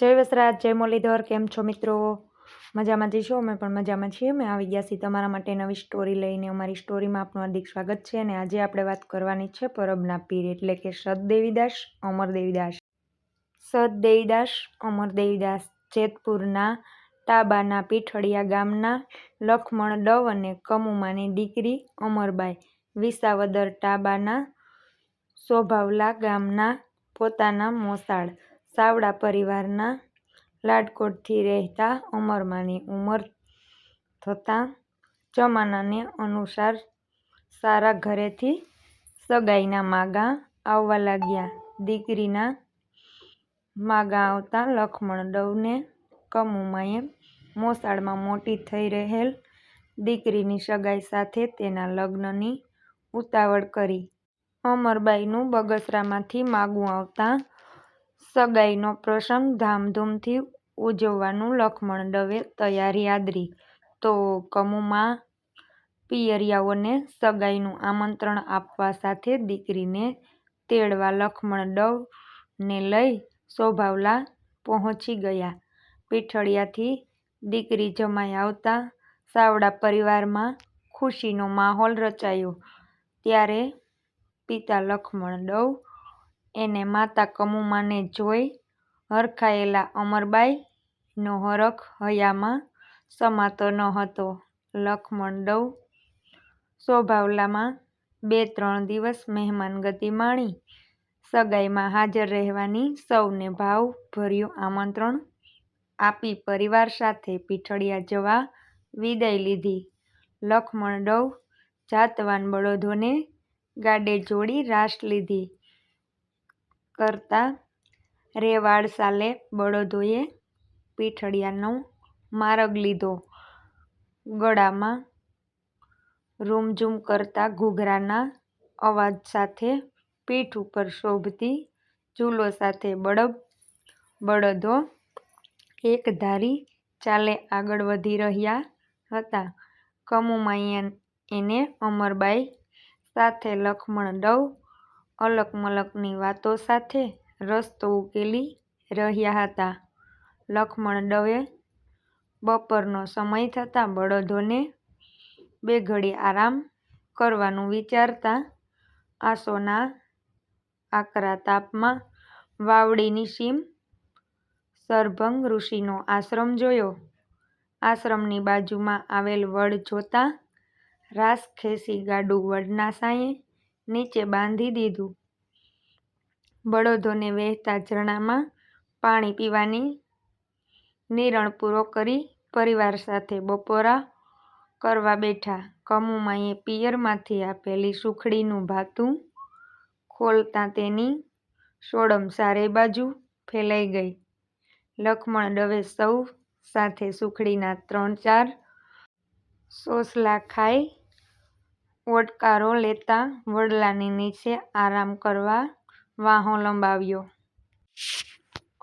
જય વસરાજ, જય મુરલીધર. કેમ છો મિત્રો? મજામાં જઈશું. અમે પણ મજામાં છીએ. અમે આવી ગયા છીએ તમારા માટે નવી સ્ટોરી લઈને. અમારી સ્ટોરીમાં આપનું હાર્દિક સ્વાગત છે. અને આજે આપણે વાત કરવાની છે પરબના પીર એટલે કે સદદેવીદાસ અમરદેવીદાસ. સદદેવીદાસ અમરદેવીદાસ જેતપુરના ટાબાના પીઠળિયા ગામના લખમણ ડવ અને કમુમાની દીકરી અમરબાઈ વિસાવદર ટાબાના સોભાવલા ગામના પોતાના મોસાળ સાવડા પરિવારના લાડકોટથી રહેતા અમરમાની ઉંમર થતાં જમાનાને અનુસાર સારા ઘરેથી સગાઈના માગા આવવા લાગ્યા. દીકરીના માગા આવતા લખમણ ડવને કમુમાએ મોસાળમાં મોટી થઈ રહેલ દીકરીની સગાઈ સાથે તેના લગ્નની ઉતાવળ કરી. અમરબાઈનું બગસરામાંથી માગું આવતા સગાઈનો પ્રસંગ ધામધૂમથી ઉજવવાનું લખમણ ડવે તૈયારી આદરી. તો કમુમા પિયરિયાઓને સગાઈનું આમંત્રણ આપવા સાથે દીકરીને તેડવા લખમણ ડવને લઈ સોભાવલા પહોંચી ગયા. પીઠળિયાથી દીકરી જમાઈ આવતા સાવડા પરિવારમાં ખુશીનો માહોલ રચાયો. ત્યારે પિતા લખમણ ડવ એને માતા કમુમાને જોઈ હરખાયેલા. અમરબાઈનો હરખ હૈયામાં સમાતો ન હતો. લખમણ ડવ સોભાવલામાં 2-3 દિવસ મહેમાનગતિ માણી સગાઈમાં હાજર રહેવાની સૌને ભાવભર્યું આમંત્રણ આપી પરિવાર સાથે પીઠળિયા જવા વિદાય લીધી. લખમણ ડવ જાતવાન બળદોને ગાડે જોડી રાસ લીધી કરતા રેવાડસાલે બળદોએ પીઠળિયાનો માર્ગ લીધો. ગળામાં રૂમઝૂમ કરતા ઘૂઘરાના અવાજ સાથે પીઠ ઉપર શોભતી ઝૂલો સાથે બળદો એકધારી ચાલે આગળ વધી રહ્યા હતા. કમુમાએ એને અમરબાઈ સાથે લખમણ ડવ અલક-મલકની વાતો સાથે રસ્તો ઉકેલી રહ્યા હતા. લખમણ ડવે બપોરનો સમય થતાં બળદોને 2 ઘડી આરામ કરવાનું વિચારતા આસોના આકરા તાપમાં વાવડીની સીમ સરભંગ ઋષિનો આશ્રમ જોયો. આશ્રમની બાજુમાં આવેલ વડ જોતા રાસ ખેંચી ગાડું વડના છાંયે નીચે બાંધી દીધું. બળદોને વહેતા ઝરણામાં પાણી પીવાની નિરણ પૂરો કરી પરિવાર સાથે બપોરા કરવા બેઠા. કમુમાએ પિયરમાંથી આપેલી સુખડીનું ભાતું ખોલતાં તેની સોડમ ચારેય બાજુ ફેલાઈ ગઈ. લખમણ ડવે સૌ સાથે સુખડીના 3-4 સોસલા ખાઈ ઓડકારો લેતા વડલાની નીચે આરામ કરવા વાહો લંબાવ્યો.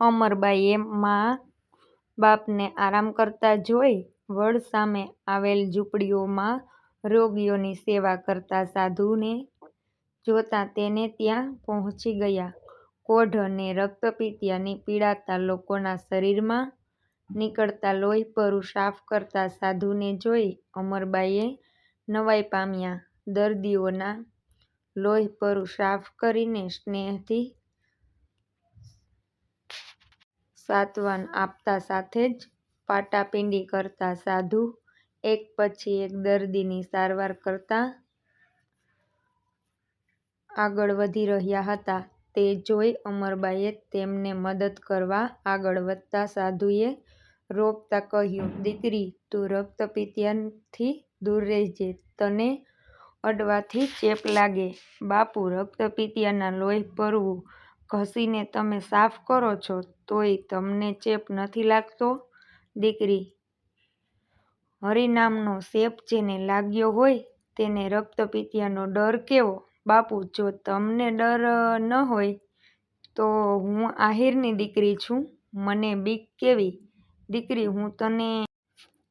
અમરબાઈએ મા બાપને આરામ કરતા જોઈ વડ સામે આવેલ ઝૂંપડીઓમાં રોગીઓની સેવા કરતા સાધુને જોતાં તેને ત્યાં પહોંચી ગયા. કોઢ અને રક્તપિત્તથી પીડાતા લોકોના શરીરમાં નીકળતા લોહીપરું સાફ કરતા સાધુને જોઈ અમરબાઈએ નવાઈ પામ્યા. દર્દીઓના લોહીપરું સાફ કરીને સ્નેહથી સાંત્વન આપતા સાથે જ પાટાપિંડી કરતા સાધુ એક પછી એક દર્દીની સારવાર કરતા આગળ વધી રહ્યા હતા. તે જોઈ અમરબાઈએ તેમને મદદ કરવા આગળ વધતા સાધુએ રોકતા કહ્યું, "દીકરી, તું રક્તપિત્તથી દૂર રહેજે. તને અડવાથી ચેપ લાગે." "બાપુ, રક્તપિત્તના લોહીપરવું ઘસીને તમે સાફ કરો છો તોય તમને ચેપ નથી લાગતો?" "દીકરી, હરિનામનો ચેપ જેને લાગ્યો હોય તેને રક્તપિત્તનો ડર કેવો?" "બાપુ, જો તમને ડર ન હોય તો હું આહીરની દીકરી છું. મને બીક કેવી?" "દીકરી, હું તને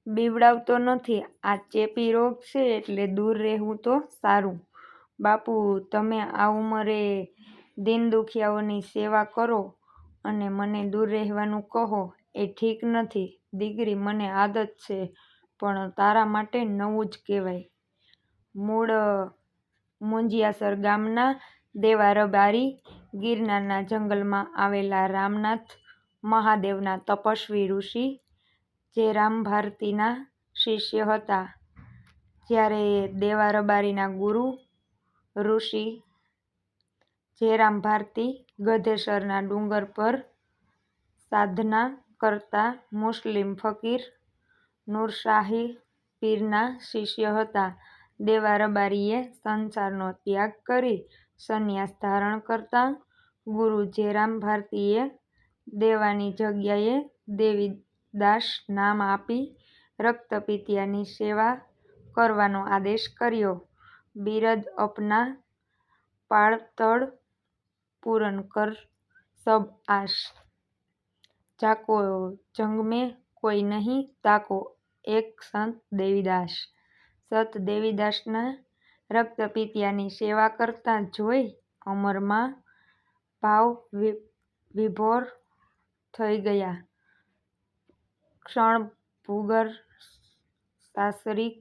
બીવડાવતો નથી. આ ચેપી રોગ છે એટલે દૂર રહેવું તો સારું." "બાપુ, તમે આ ઉંમરે દીન દુખિયાઓની સેવા કરો અને મને દૂર રહેવાનું કહો એ ઠીક નથી. દીકરી, મને આદત છે, પણ તારા માટે નવું જ કહેવાય. મૂળ મુંજિયાસર ગામના દેવારબારી ગિરનારના જંગલમાં આવેલા રામનાથ મહાદેવના તપસ્વી ઋષિ જેરામ ભારતીના શિષ્ય હતા. જ્યારે દેવારબારીના ગુરુ ઋષિ જેરામ ભારતી ગધેસરના ડુંગર પર સાધના કરતા મુસ્લિમ ફકીર નૂરશાહી પીરના શિષ્ય હતા. દેવારબારીએ સંસારનો ત્યાગ કરી સંન્યાસ ધારણ કરતા ગુરુ જેરામ ભારતીએ દેવાની જગ્યાએ દેવીદાસ નામ આપી રક્તપિતિયાની સેવા કરવાનો આદેશ કર્યો. બિરદ અપના પાળતળ પૂરન કર સબ આશ, જાકો જંગ મેં કોઈ નહીં તાકો એક સંત દેવીદાસ. સંત દેવીદાસના રક્તપિતિયાની સેવા કરતા જોઈ અમરમાં ભાવ વિભોર થઈ ગયા. ક્ષણભંગુર સાંસારિક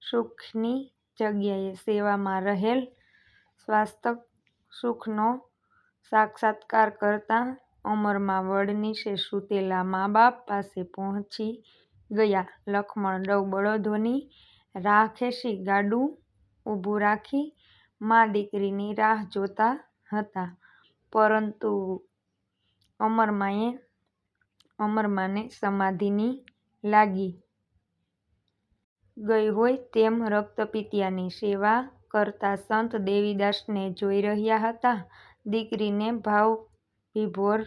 સુખની જગ્યાએ સેવામાં રહેલ શાશ્વત સુખનો સાક્ષાત્કાર કરતા અમરમાં વડનીચે સૂતેલા મા બાપ પાસે પહોંચી ગયા. લક્ષ્મણ 2 બળદોની રાહ ખેંચી ગાડું ઊભું રાખી મા દીકરીની રાહ જોતા હતા. પરંતુ અમરમાને સમાધિની લાગી ગઈ હોય તેમ રક્તપિતિયાની સેવા કરતા સંત દેવીદાસને જોઈ રહ્યા હતા. દીકરીને ભાવવિભોર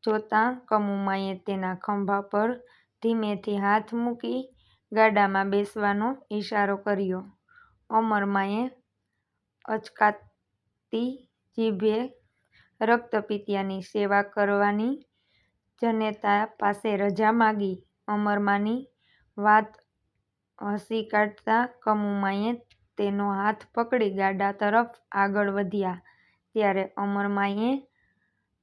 જોતાં કમુમાએ તેના ખભા પર ધીમેથી હાથ મૂકી ગાડામાં બેસવાનો ઈશારો કર્યો. અમરમાએ અચકાતી જીભે રક્તપિતિયાની સેવા કરવાની જનેતા પાસે રજા માગી. અમરમાની વાત હસી કાઢતા કમુમાએ તેનો હાથ પકડી ગાડા તરફ આગળ વધ્યા. ત્યારે અમરમાએ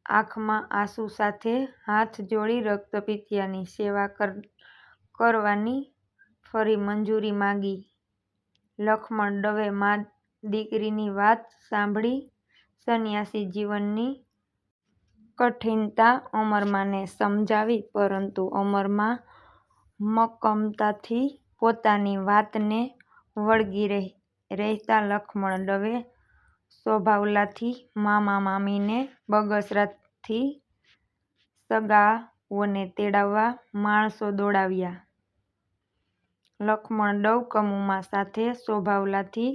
આંખમાં આંસુ સાથે હાથ જોડી રક્તપિતિયાની સેવા કરવાની ફરી મંજૂરી માગી. લક્ષ્મણ 2 મા દીકરીની વાત સાંભળી સંન્યાસી જીવનની કઠિનતા અમરમાને સમજાવી. પરંતુ અમરમા મક્કમતાથી પોતાની વાતને વળગી રહેતા. લક્ષ્મણ 2 સ્વભાવલાથી મામા મામીને બગસરાથી સગાઓને તેડાવવા માણસો દોડાવ્યા. લક્ષ્મણ 2 કમુમા સાથે સ્વભાવલાથી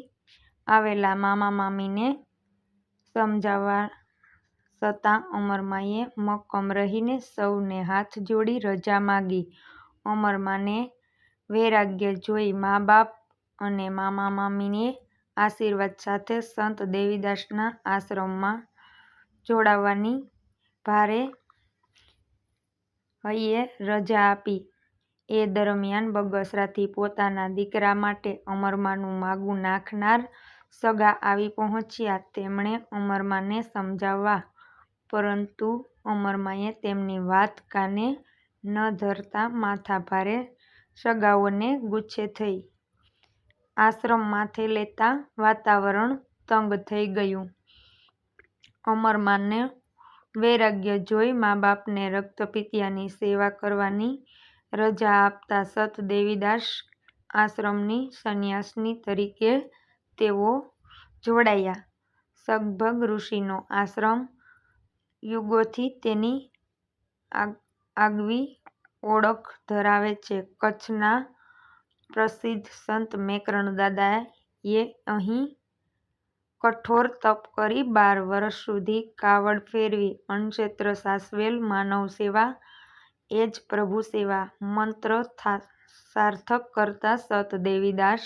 આવેલા મામા મામીને સમજાવવા છતાં અમરમાએ મક્કમ રહીને સૌને હાથ જોડી રજા માગી. અમરમાને વૈરાગ્ય જોઈ મા બાપ અને મામા મામીએ આશીર્વાદ સાથે સંત દેવીદાસના આશ્રમમાં જોડાવાની ભારે હૈયે રજા આપી. એ દરમિયાન બગસરાથી પોતાના દીકરા માટે અમરમાનું માગું નાખનાર સગા આવી પહોંચ્યા. તેમણે અમરમાને સમજાવ્યા, પરંતુ અમરમાએ તેમની વાત કાને ન ધરતા માથાભારે સગાઓને ગુસ્સે થઈ આશ્રમ માથે લેતા વાતાવરણ તંગ થઈ ગયું. અમરમાનું વૈરાગ્ય જોઈ મા બાપને રક્તપિતિયાની સેવા કરવાની રજા આપતા સંત દેવીદાસ આશ્રમની સંન્યાસિની તરીકે તેઓ જોડાયા. સગભગ ઋષિનો આશ્રમ યુગોથી તેની આગવી ઓળખ ધરાવે છે. કચ્છના પ્રસિદ્ધ સંત મેકરણદાદાએ અહીં કઠોર તપ કરી 12 વર્ષ સુધી કાવડ ફેરવી અન્નક્ષેત્ર સાચવેલ. માનવ સેવા એ જ પ્રભુ સેવા મંત્ર સાર્થક કરતા સંત દેવીદાસ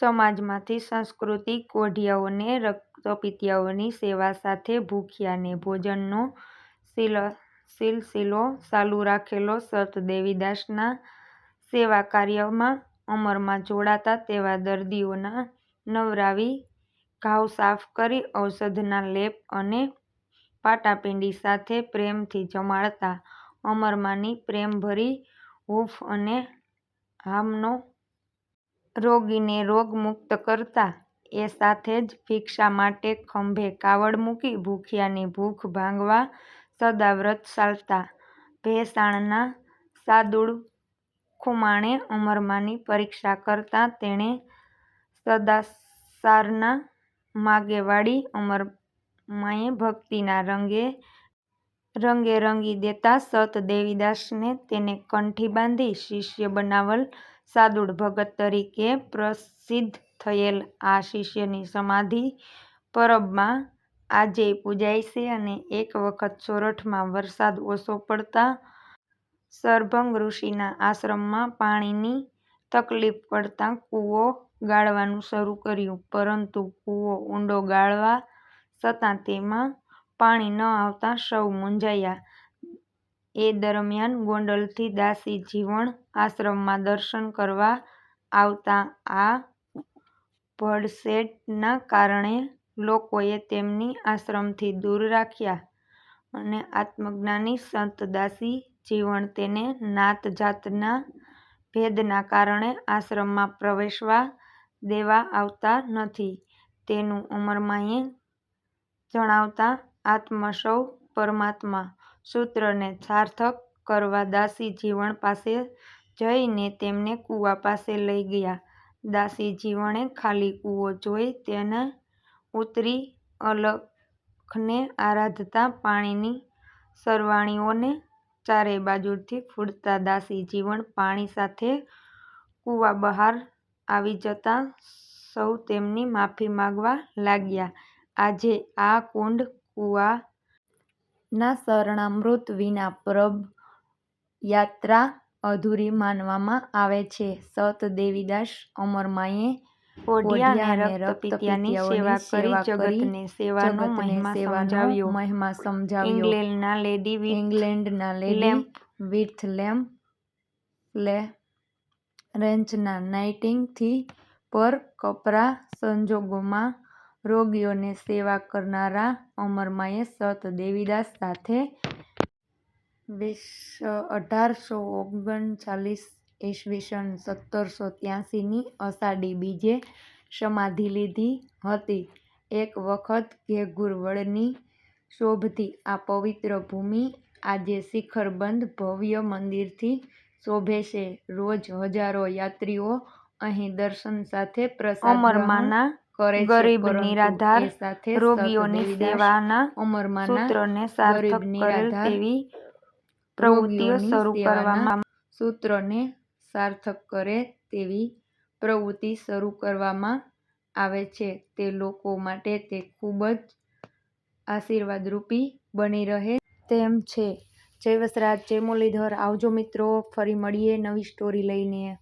સમાજમાંથી સાંસ્કૃતિક કોઢિયાઓને રક્તપિતિયાની સેવા સાથે ભૂખ્યાને ભોજનનો સિલસિલો ચાલુ રાખેલો. સંત દેવીદાસના સેવા કાર્યમાં અમરમાં જોડાતા તેવા દર્દીઓના નવરાવી ઘાવ સાફ કરી ઔષધના લેપ અને પાટાપિંડી સાથે પ્રેમથી જમાડતા, અમરમાની પ્રેમભરી હૂંફ અને હામનો રોગીને રોગમુક્ત કરતા, એ સાથે જ ભિક્ષા માટે ખંભે કાવડ મૂકી ભૂખ્યાની ભૂખ ભાંગવા સદા વ્રત ચાલતા. ભેંસાણના સાદુળ ખુમાણે અમરમાની પરીક્ષા કરતા, તેણે સદાચારના માગે વાળી અમરમાએ ભક્તિના રંગે રંગી દેતા. સત દેવીદાસને તેને કંઠી બાંધી શિષ્ય બનાવલ સાદુળ ભગત તરીકે પ્રસિદ્ધ થયેલ આ શિષ્યની સમાધિ પરબમાં આજેય પૂજાય છે. અને એક વખત સોરઠમાં વરસાદ ઓછો પડતા શરભંગ ઋષિના આશ્રમમાં પાણીની તકલીફ પડતા કૂવો ગાળવાનું શરૂ કર્યું, પરંતુ કૂવો ઊંડો ગાળવા છતાં તેમાં પાણી ન આવતા સૌ મૂંઝાયા. એ દરમિયાન ગોંડલથી દાસી જીવણ આશ્રમમાં દર્શન કરવા આવતા. આ ભડછેડના કારણે લોકોએ તેમને આશ્રમથી દૂર રાખ્યા, અને આત્મજ્ઞાની સંત દાસી જીવણ તેને નાત જાતના ભેદના કારણે આશ્રમમાં પ્રવેશવા દેવા આવતા નથી, તેનું અમરમાએ જણાવતા. આત્મ સૌ પરમાત્મા સૂત્રને સાર્થક કરવા દાસી જીવણ પાસે જઈને તેમને કૂવા પાસે લઈ ગયા. દાસી જીવણે ખાલી કૂવો જોઈ તેને ઉતરી અલખને આરાધતા પાણીની સરવાણીઓને ચારેય બાજુથી ફૂટતા દાસી જીવણ પાણી સાથે કૂવા બહાર આવી જતા સૌ તેમની માફી માંગવા લાગ્યા. આજે આ કુંડ કૂવાના શરણામૃત વિના પરબ યાત્રા અધૂરી માનવામાં આવે છે. સત દેવીદાસ અમરમાએ ઓઢિયા અને રક્તપિત્યાની સેવા કરી જગતને સેવાનો મહિમા સમજાવ્યો. ઇંગ્લેન્ડના લેડી વિથ રેન્ચના નાઇટિંગથી પર કપરા સંજોગોમાં રોગીઓની સેવા કરનારા અમરમાએ સત દેવીદાસ સાથે 1839 ઈસવીસન 1783ની અષાઢી બીજે સમાધિ લીધી હતી. એક વખત ઘેઘુર વડની શોભતી આ પવિત્ર ભૂમિ આજે શિખરબંધ ભવ્ય મંદિરથી શોભે છે. રોજ હજારો યાત્રીઓ અહીં દર્શન સાથે પ્રસાદ ગ્રહણ કરે છે. ગરીબ નિરાધાર રોગીઓની સેવાના સૂત્રને સાર્થક કરેલ તેવી પ્રવૃત્તિ શરૂ કરવામાં આવે છે. તે લોકો માટે તે ખૂબ જ આશીર્વાદરૂપી બની રહે તેમ છે. જય વસરાજ, જય મુરલીધર. આવજો મિત્રો, ફરી મળીએ નવી સ્ટોરી લઈને.